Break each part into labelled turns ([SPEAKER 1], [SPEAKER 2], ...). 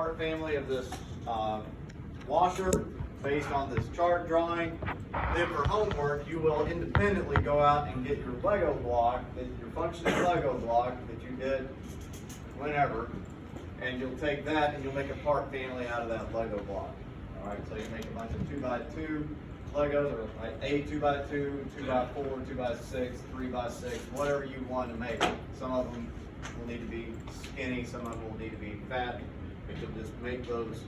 [SPEAKER 1] part family of this washer based on this chart drawing. Then for homework, you will independently go out and get your Lego block, your functioning Lego block that you did whenever, and you'll take that and you'll make a part family out of that Lego block. All right, so you make a bunch of 2x2 Legos, or a 2x2, 2x4, 2x6, 3x6, whatever you want to make. Some of them will need to be skinny, some of them will need to be fat, but you'll just make those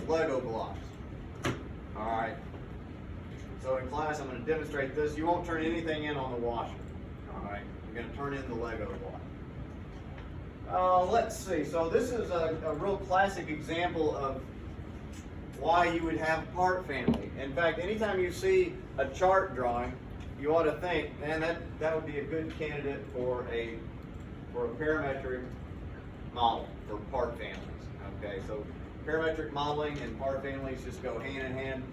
[SPEAKER 1] Lego blocks. All right. So in class, I'm going to demonstrate this. You won't turn anything in on the washer. All right. You're going to turn in the Lego block. Let's see. So this is a real classic example of why you would have part family. In fact, anytime you see a chart drawing, you ought to think, man, that would be a good candidate for a parametric model for part families. Okay, so parametric modeling and part families just go hand in hand.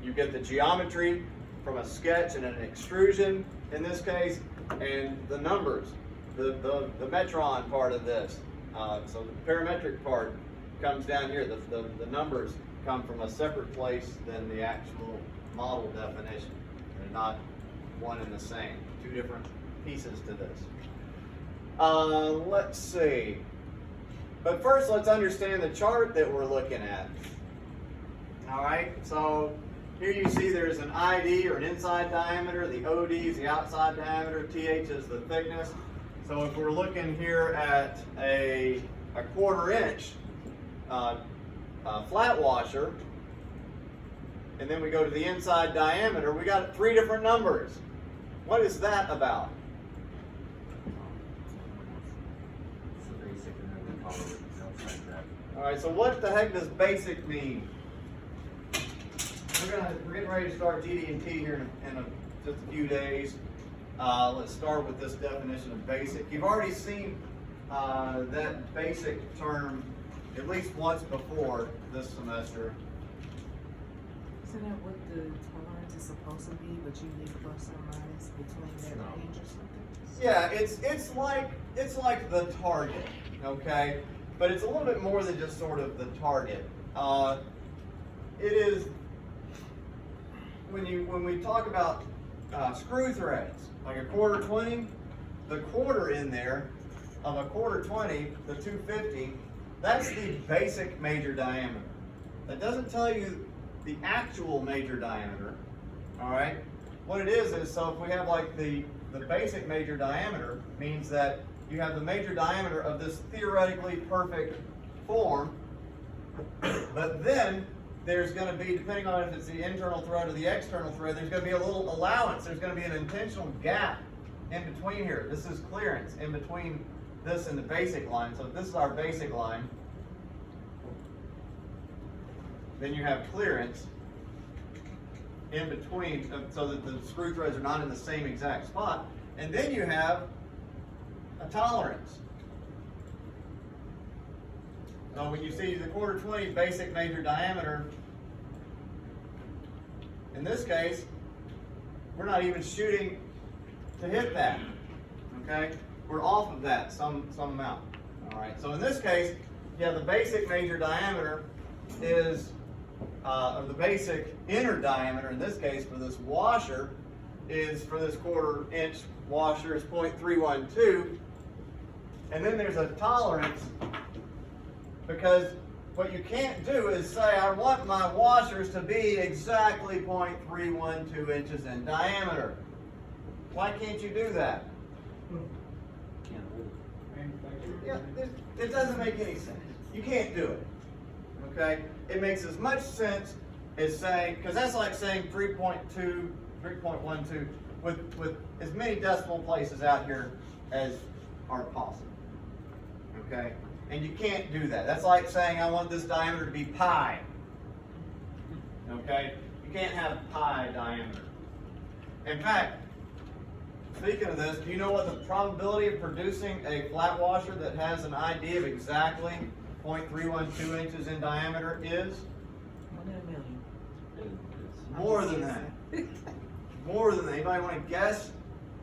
[SPEAKER 1] You get the geometry from a sketch and an extrusion in this case, and the numbers, the metron part of this. So the parametric part comes down here. The numbers come from a separate place than the actual model definition. They're not one and the same. Two different pieces to this. Let's see. But first, let's understand the chart that we're looking at. All right, so here you see there's an ID, or an inside diameter. The OD is the outside diameter. TH is the thickness. So if we're looking here at a 1/4 inch flat washer, and then we go to the inside diameter, we got 3 different numbers. What is that about? All right, so what the heck does basic mean? We're getting ready to start GD&T here in just a few days. Let's start with this definition of basic. You've already seen that basic term at least once before this semester.
[SPEAKER 2] Isn't that what the tolerance is supposed to be, but you need plus or minus between that range or something?
[SPEAKER 1] Yeah, it's like the target, okay? But it's a little bit more than just sort of the target. It is when we talk about screw threads, like a 1/4 20, the quarter in there of a 1/4 20, the 250, that's the basic major diameter. That doesn't tell you the actual major diameter, all right? What it is so if we have like the basic major diameter means that you have the major diameter of this theoretically perfect form, but then there's going to be, depending on if it's the internal thread or the external thread, there's going to be a little allowance. There's going to be an intentional gap in between here. This is clearance in between this and the basic line. So if this is our basic line, then you have clearance in between, so that the screw threads are not in the same exact spot. And then you have a tolerance. So when you see the 1/4 20 basic major diameter, in this case, we're not even shooting to hit that. Okay? We're off of that some amount. All right. So in this case, yeah, the basic major diameter is, or the basic inner diameter in this case for this washer is, for this 1/4 inch washer, is 0.312. And then there's a tolerance, because what you can't do is say, I want my washers to be exactly 0.312 inches in diameter. Why can't you do that? Yeah, it doesn't make any sense. You can't do it. Okay? It makes as much sense as saying, because that's like saying 3.2, 3.12 with as many decimal places out here as are possible. Okay? And you can't do that. That's like saying I want this diameter to be pi. Okay? You can't have pi diameter. In fact, speaking of this, do you know what the probability of producing a flat washer that has an ID of exactly 0.312 inches in diameter is?
[SPEAKER 2] 1 in a million.
[SPEAKER 1] More than that. More than that. Anybody want to guess?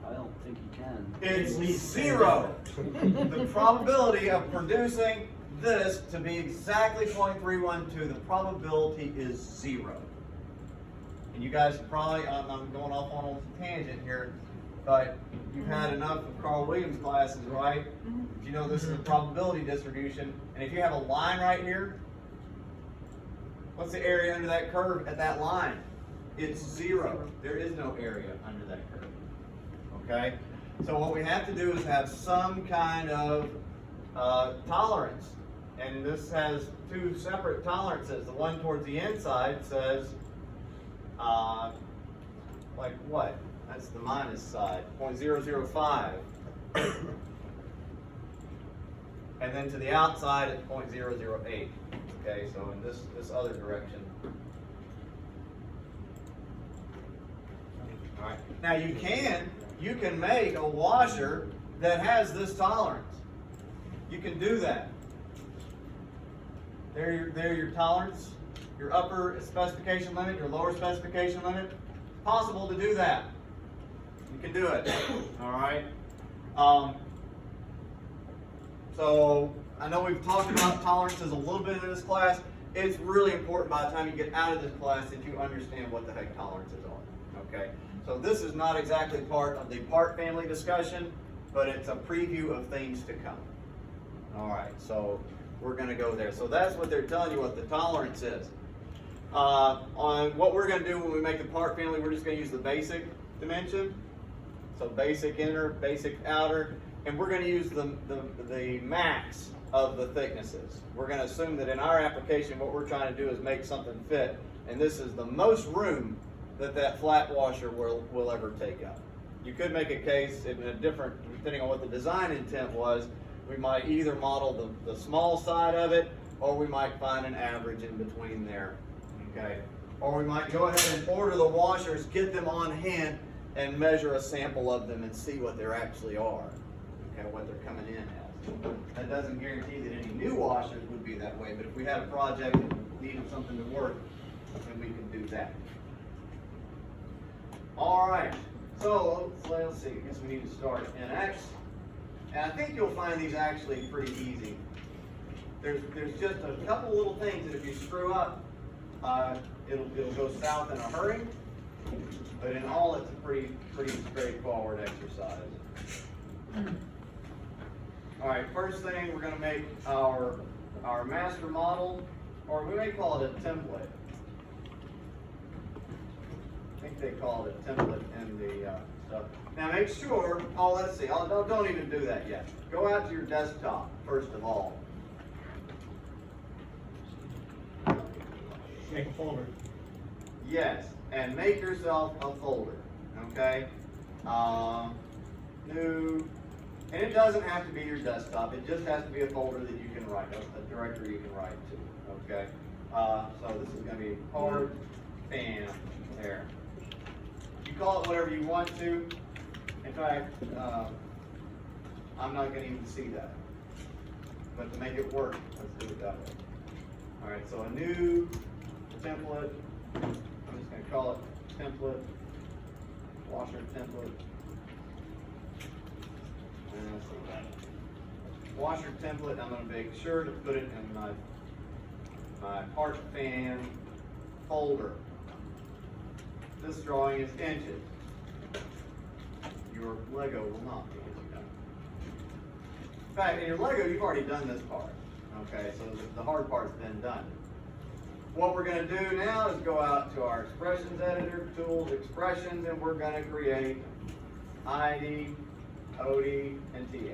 [SPEAKER 3] I don't think you can.
[SPEAKER 1] It's 0. The probability of producing this to be exactly 0.312, the probability is 0. And you guys probably, I'm going off on a tangent here, but you've had enough of Carl Williams classes, right? You know this is a probability distribution, and if you have a line right here, what's the area under that curve at that line? It's 0. There is no area under that curve. Okay? So what we have to do is have some kind of tolerance. And this has two separate tolerances. The one towards the inside says, like what? That's the minus side, 0.005. And then to the outside, it's 0.008. Okay, so in this other direction. All right. Now you can make a washer that has this tolerance. You can do that. There your tolerance, your upper specification limit, your lower specification limit. It's possible to do that. You can do it. All right. So I know we've talked about tolerances a little bit in this class. It's really important by the time you get out of this class that you understand what the heck tolerances are. Okay. So this is not exactly part of the part family discussion, but it's a preview of things to come. All right. So we're going to go there. So that's what they're telling you what the tolerance is. On what we're going to do when we make the part family, we're just going to use the basic dimension. So basic inner, basic outer, and we're going to use the max of the thicknesses. We're going to assume that in our application what we're trying to do is make something fit, and this is the most room that flat washer will ever take up. You could make a case in a different, depending on what the design intent was, we might either model the small side of it, or we might find an average in between there, okay? Or we might go ahead and order the washers, get them on hand, and measure a sample of them and see what they actually are, okay, what they're coming in as. That doesn't guarantee that any new washers would be that way, but if we had a project that needed something to work, then we can do that. All right, so let's see, I guess we need to start in X. And I think you'll find these actually pretty easy. There's just a couple little things that if you screw up, it'll go south in a hurry. But in all, it's a pretty straightforward exercise. All right, first thing we're going to make our master model, or we may call it a template. I think they call it a template in the stuff. Now make sure, let's see, don't even do that yet. Go out to your desktop, first of all.
[SPEAKER 3] Make a folder.
[SPEAKER 1] Yes, and make yourself a folder, okay? New, and it doesn't have to be your desktop, it just has to be a folder that you can write, a directory you can write to, okay? So this is going to be part fam there. You call it whatever you want to. In fact, I'm not going to even see that. But to make it work, let's do it that way. All right, so a new template. I'm just going to call it template, washer template. And let's see that. Washer template, I'm going to make sure to put it in my part fan folder. This drawing is inches. Your Lego will not be, as you know. In fact, in your Lego, you've already done this part. Okay, so the hard part's been done. What we're going to do now is go out to our expressions editor, tools, expressions, and we're going to create ID, OD, and TH.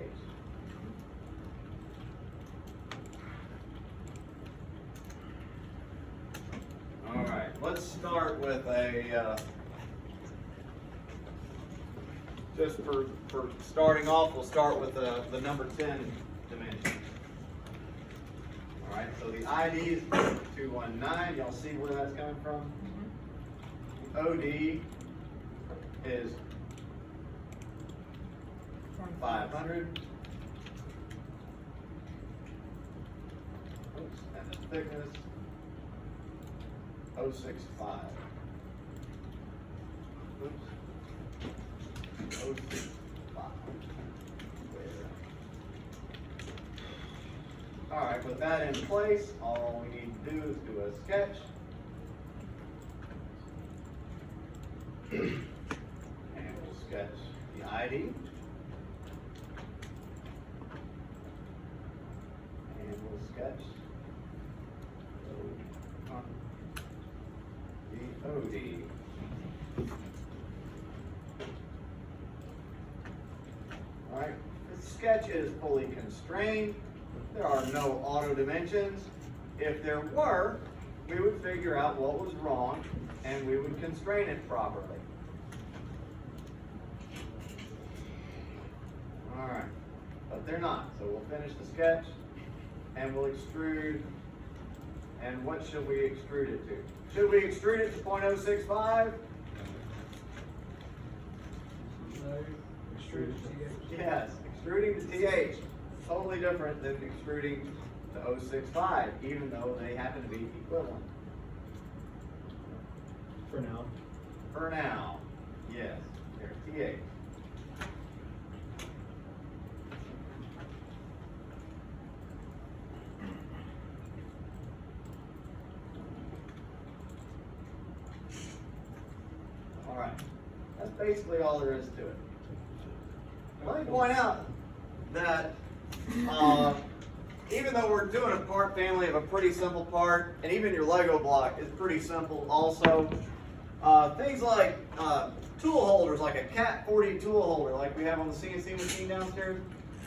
[SPEAKER 1] All right, let's start with a, just for starting off, we'll start with the number 10 dimension. All right, so the ID is 219. Y'all see where that's coming from? The OD is 500. Oops, and the thickness 065. Oops. 065. Alright, with that in place, all we need to do is do a sketch. And we'll sketch the ID. And we'll sketch the OD. Alright, the sketch is fully constrained. There are no auto dimensions. If there were, we would figure out what was wrong and we would constrain it properly. Alright, but they're not. So we'll finish the sketch and we'll extrude. And what should we extrude it to? Should we extrude it to 0.065?
[SPEAKER 3] Extruded TH.
[SPEAKER 1] Yes, extruding to TH. Totally different than extruding to 0.65, even though they happen to be equivalent.
[SPEAKER 3] For now.
[SPEAKER 1] For now, yes, they're TH. All right, that's basically all there is to it. Let me point out that even though we're doing a part family of a pretty simple part, and even your Lego block is pretty simple also, things like tool holders, like a Cat 40 tool holder, like we have on the CNC machine downstairs,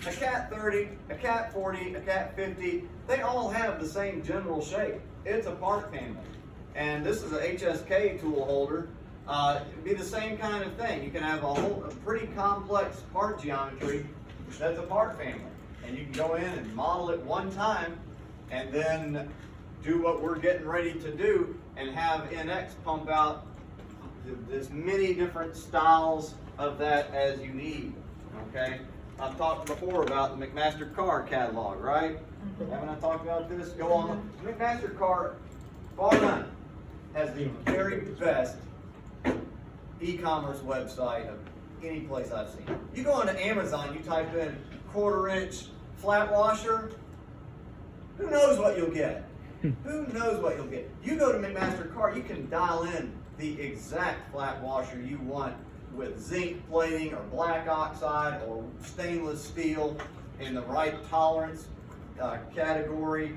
[SPEAKER 1] a Cat 30, a Cat 40, a Cat 50, they all have the same general shape. It's a part family. And this is a HSK tool holder. It'd be the same kind of thing. You can have a pretty complex part geometry that's a part family. And you can go in and model it one time and then do what we're getting ready to do and have NX pump out as many different styles of that as you need, okay? I've talked before about the McMaster car catalog, right? Haven't I talked about this? Go on. McMaster car, bar none, has the very best e-commerce website of any place I've seen. You go onto Amazon, you type in 1/4 inch flat washer, who knows what you'll get? Who knows what you'll get? You go to McMaster Car, you can dial in the exact flat washer you want with zinc plating or black oxide or stainless steel in the right tolerance category,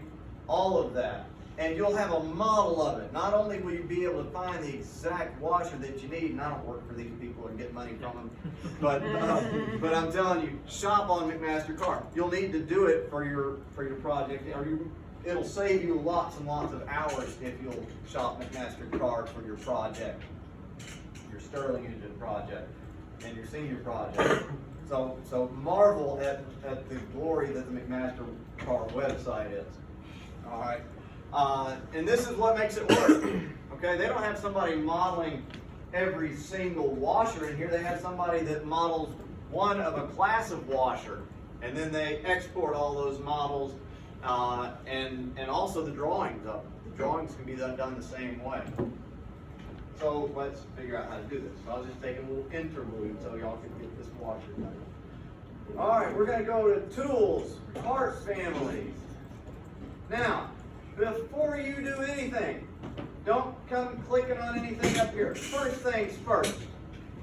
[SPEAKER 1] all of that. And you'll have a model of it. Not only will you be able to find the exact washer that you need, and I don't work for these people and get money from them, but I'm telling you, shop on McMaster Car. You'll need to do it for your project, or it'll save you lots and lots of hours if you'll shop McMaster Car for your project, your Sterling engine project, and your senior project. So marvel at the glory that the McMaster Car website is. All right. And this is what makes it work. Okay, they don't have somebody modeling every single washer in here. They have somebody that models one of a class of washer, and then they export all those models and also the drawings of them. The drawings can be done the same way. So let's figure out how to do this. So I'll just take a little interlude so y'all can get this washer done. All right, we're going to go to tools, part families. Now, before you do anything, don't come clicking on anything up here. First things first,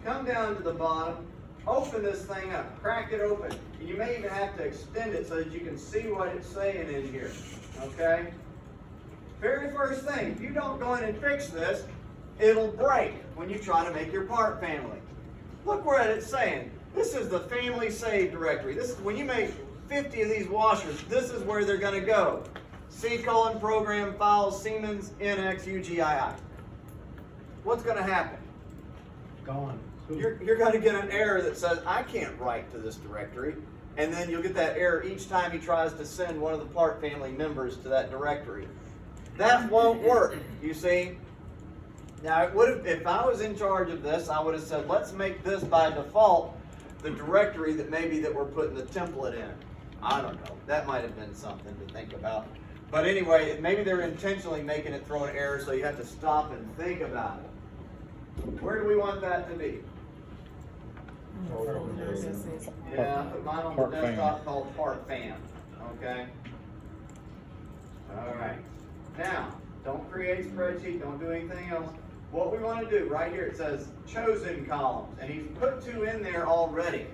[SPEAKER 1] come down to the bottom, open this thing up, crack it open. You may even have to extend it so that you can see what it's saying in here, okay? Very first thing, if you don't go in and fix this, it'll break when you try to make your part family. Look what it's saying. This is the family save directory. This is when you make 50 of these washers, this is where they're going to go. C:program files Siemens NX UGII. What's going to happen?
[SPEAKER 3] Gone.
[SPEAKER 1] You're going to get an error that says, I can't write to this directory. And then you'll get that error each time he tries to send one of the part family members to that directory. That won't work, you see. Now, it would have, if I was in charge of this, I would have said, let's make this by default the directory that we're putting the template in. I don't know. That might have been something to think about. But anyway, maybe they're intentionally making it throw an error, so you have to stop and think about it. Where do we want that to be?
[SPEAKER 2] Folder that says
[SPEAKER 1] Yeah, I put mine on the desktop called Part Fam. Okay. create spreadsheet, don't do anything else. What we want to do, right here, it says chosen columns, and he's put 2 in there already,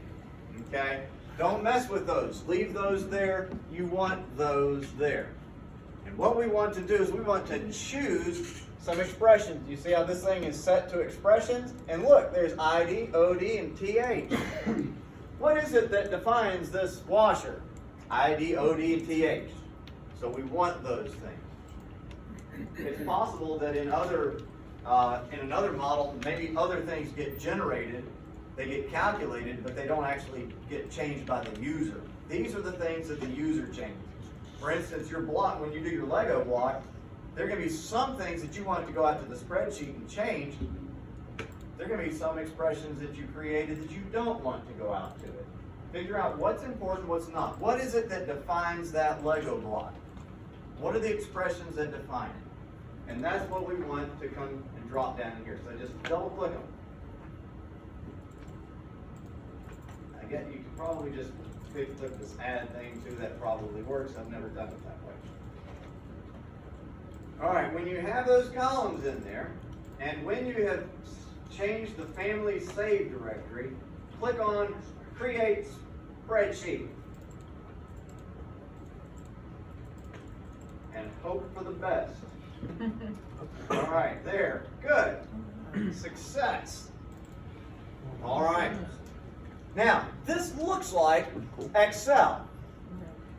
[SPEAKER 1] okay? Don't mess with those, leave those there, you want those there. And what we want to do is we want to choose some expressions. You see how this thing is set to expressions? And look, there's ID, OD, and TH. What is it that defines this washer? ID, OD, and TH. So we want those things. It's possible that in another model, maybe other things get generated, they get calculated, but they don't actually get changed by the user. These are the things that the user changes. For instance, your block, when you do your Lego block, there are going to be some things that you want to go out to the spreadsheet and change. There are going to be some expressions that you created that you don't want to go out to it. Figure out what's important, what's not. What is it that defines that Lego block? What are the expressions that define it? And that's what we want to come and drop down in here. So just double click them. I guess you could probably just click this add thing too. That probably works. I've never done it that way. All right, when you have those columns in there, and when you have changed the family save directory, click on Create Spreadsheet. And hope for the best. All right, there, good. Success. All right. Now, this looks like Excel.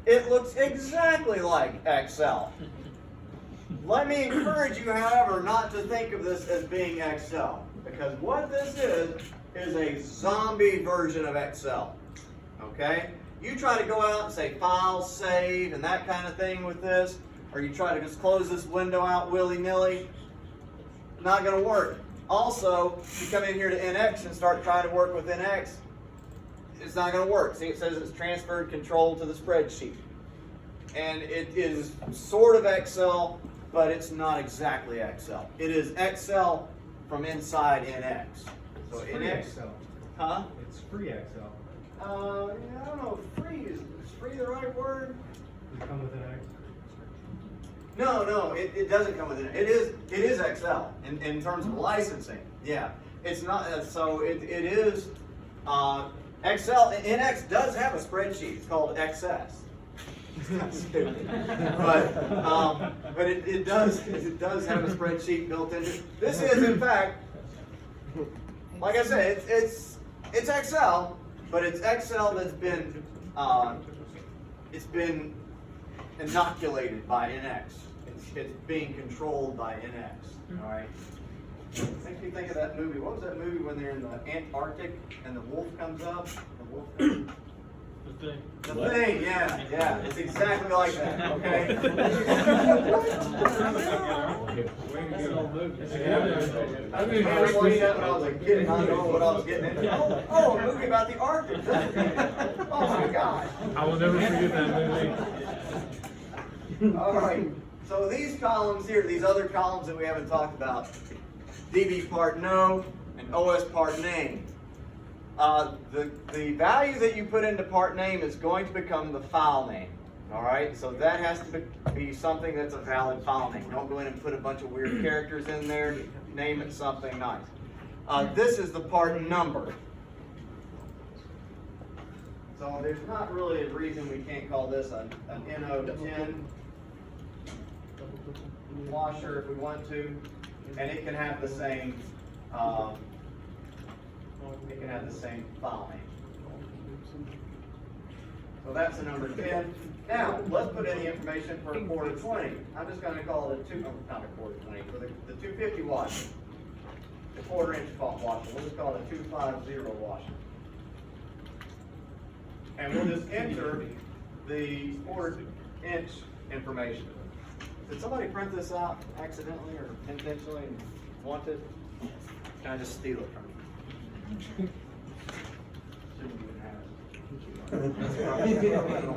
[SPEAKER 1] It looks exactly like Excel. Let me encourage you, however, not to think of this as being Excel, because what this is a zombie version of Excel. Okay? You try to go out and say file, save, and that kind of thing with this, or you try to just close this window out willy-nilly, not going to work. Also, you come in here to NX and start trying to work with NX, it's not going to work. See, it says it's transferred control to the spreadsheet. And it is sort of Excel, but it's not exactly Excel. It is Excel from inside NX. So
[SPEAKER 3] It's free
[SPEAKER 1] NX,
[SPEAKER 3] Excel.
[SPEAKER 1] huh?
[SPEAKER 3] It's free Excel.
[SPEAKER 1] I don't know. Is free the right word?
[SPEAKER 3] Does it come with an X?
[SPEAKER 1] No, it doesn't come with it. It is Excel in terms of licensing. Yeah, it's not. So it is Excel. NX does have a spreadsheet. It's called XS. It's kind of stupid, but it does have a spreadsheet built into it. This is, in fact, like I said, it's Excel, but it's Excel that's been inoculated by NX. It's being controlled by NX. All right. Makes me think of that movie. What was that movie when they're in the Antarctic and the wolf comes up? The wolf comes up. The thing, yeah, it's exactly like that, okay? I mean, I watched that when I was a kid, I don't know what I was getting into. Oh, a movie about the Arctic. Oh my gosh.
[SPEAKER 4] I will never forget that movie.
[SPEAKER 1] All right, so these columns here, these other columns that we haven't talked about, DB part no and OS part name. The value that you put into part name is going to become the file name. All right, so that has to be something that's a valid file name. Don't go in and put a bunch of weird characters in there. Name it something nice. This is the part number. So there's not really a reason we can't call this an NO10 washer if we want to, and it can have the same. It can have the same file name. So that's the number 10. Now, let's put in the information for a quarter 20. I'm just going to call it not a quarter 20, for the 250 washer. The quarter-inch washer. We'll just call it a 250 washer. And we'll just enter the quarter-inch information. Did somebody print this out accidentally or intentionally and want it? Can I just steal it from you? Shouldn't even have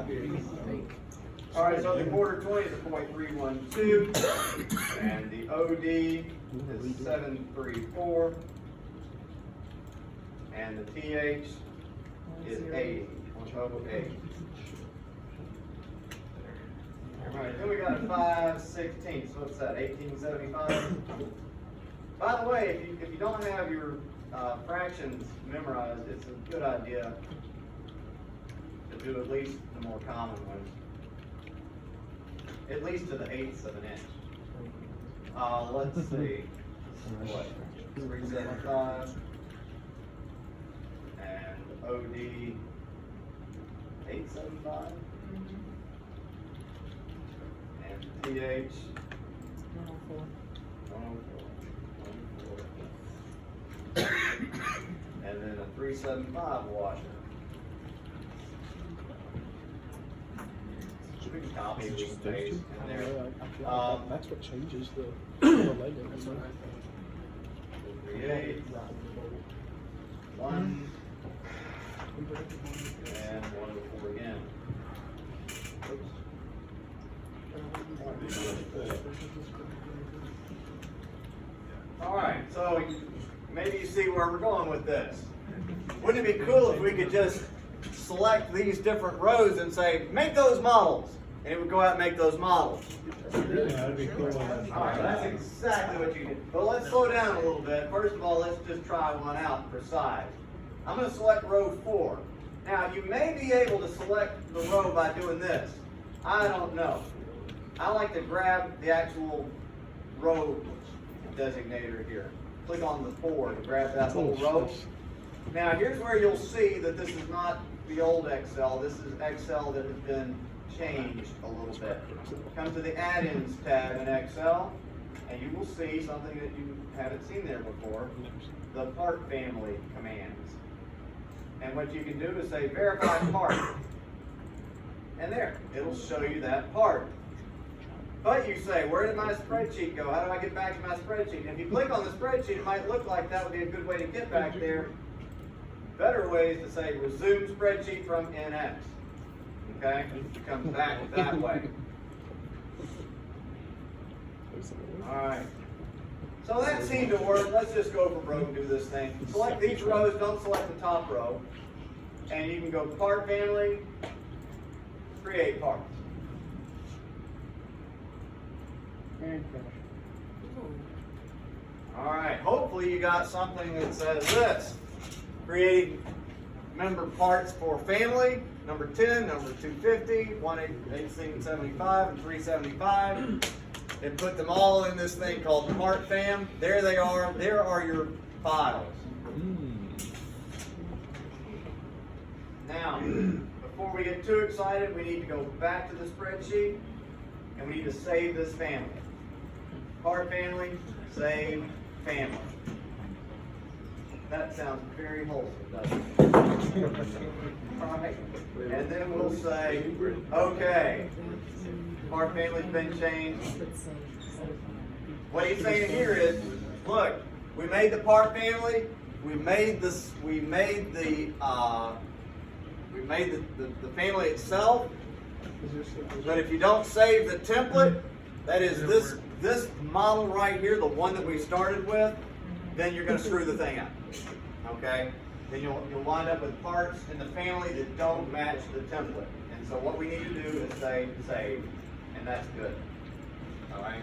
[SPEAKER 1] it. All right, so the quarter 20 is a 0.312, and the OD is 734, and the TH is 80, 80. Alright, then we got a 5/16, so what's that, 1875? By the way, if you don't have your fractions memorized, it's a good idea to do at least the more common ones. At least to the eighths of an inch. Let's see. What? 375 and OD 875 and TH
[SPEAKER 2] 104.
[SPEAKER 1] 104. And then a 375 washer. We can copy, we can paste in there.
[SPEAKER 5] That's what changes the Lego.
[SPEAKER 1] Create 1 and 104 again. Alright, so maybe you see where we're going with this. Wouldn't it be cool if we could just select these different rows and say, make those models? And it would go out and make those models.
[SPEAKER 4] Yeah, that'd be cool.
[SPEAKER 1] Alright, that's exactly what you did. But let's slow down a little bit. First of all, let's just try one out for size. I'm going to select row 4. Now, you may be able to select the row by doing this. I don't know. I like to grab the actual row designator here. Click on the 4 to grab that whole row. Now, here's where you'll see that this is not the old Excel. This is Excel that has been changed a little bit. Come to the Add-ins tab in Excel, and you will see something that you haven't seen there before, the part family commands. And what you can do is say verify part. And there, it'll show you that part. But you say, where did my spreadsheet go? How do I get back to my spreadsheet? And if you click on the spreadsheet, it might look like that would be a good way to get back there. Better way is to say resume spreadsheet from NX. Okay? It comes back that way. Alright. So that seemed to work. Let's just go for broke and do this thing. Select these rows, don't select the top row. And you can go part family, create parts.
[SPEAKER 5] And finish.
[SPEAKER 1] Alright, hopefully you got something that says this. Create member parts for family, number 10, number 250, 1875, and 375. And put them all in this thing called part fam. There they are. There are your files. Now, before we get too excited, we need to go back to the spreadsheet and we need to save this family. Part family, save family. That sounds very wholesome, doesn't it? All right. And then we'll say, okay, part family's been changed. What he's saying here is, look, we made the part family, we made this, we made the family itself. But if you don't save the template, that is this model right here, the one that we started with, then you're going to screw the thing up. Okay? Then you'll wind up with parts in the family that don't match the template. And so what we need to do is say save, and that's good. All right?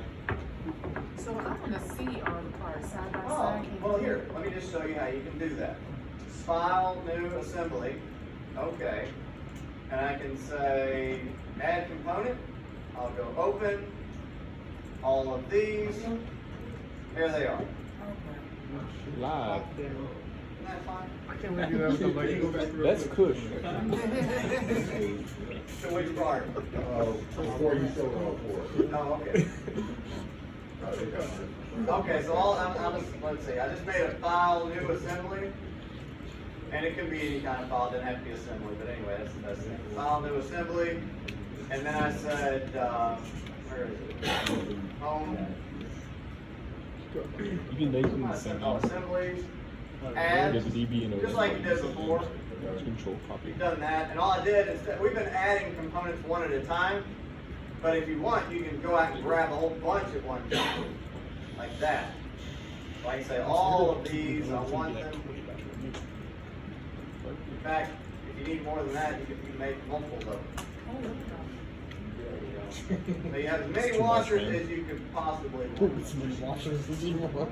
[SPEAKER 2] So I'm gonna see all the parts side by
[SPEAKER 1] Oh,
[SPEAKER 2] side.
[SPEAKER 1] well here, let me just show you how you can do that. File, new assembly. Okay. And I can say add component. I'll go open all of these. Here they are.
[SPEAKER 5] Live.
[SPEAKER 1] Isn't that fine?
[SPEAKER 3] I can't believe you have to like go back through.
[SPEAKER 5] That's Kush.
[SPEAKER 1] To which part?
[SPEAKER 6] Before you show all four.
[SPEAKER 1] No, okay. Okay, so let's see, I just made a file, new assembly. And it could be any kind of file, it doesn't have to be assembly, but anyway, that's it. File, new assembly. And then I said, where is it? Home.
[SPEAKER 5] You can make them the
[SPEAKER 1] I
[SPEAKER 5] same.
[SPEAKER 1] said all assemblies. Add,
[SPEAKER 5] There's a DB and a
[SPEAKER 1] just like you did before.
[SPEAKER 5] control copy.
[SPEAKER 1] We've done that, and all I did is that we've been adding components one at a time. But if you want, you can go out and grab a whole bunch at one time, like that. Like I say, all of these, I want them. In fact, if you need more than that, you can make multiples of them. So you have as many
[SPEAKER 5] It's too much,
[SPEAKER 1] washers
[SPEAKER 5] man.
[SPEAKER 1] as you could possibly
[SPEAKER 3] Ooh,
[SPEAKER 1] want.
[SPEAKER 3] it's many washers as you want.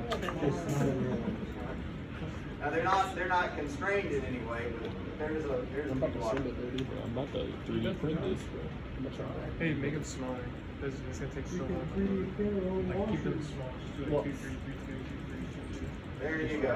[SPEAKER 1] Now they're not constrained in any way, but there's a
[SPEAKER 3] I'm about to
[SPEAKER 1] washer.
[SPEAKER 3] send it, baby.
[SPEAKER 5] I'm about to 3D print this, bro.
[SPEAKER 3] I'm gonna try.
[SPEAKER 4] Hey, make it smaller. It's gonna take so
[SPEAKER 3] You can
[SPEAKER 4] long.
[SPEAKER 3] 3D print your own
[SPEAKER 4] Like keep
[SPEAKER 3] washers.
[SPEAKER 4] them small. Just do like
[SPEAKER 3] What?
[SPEAKER 4] 2, 3, 3, 2, 2, 3, 2, 2.
[SPEAKER 1] There you go.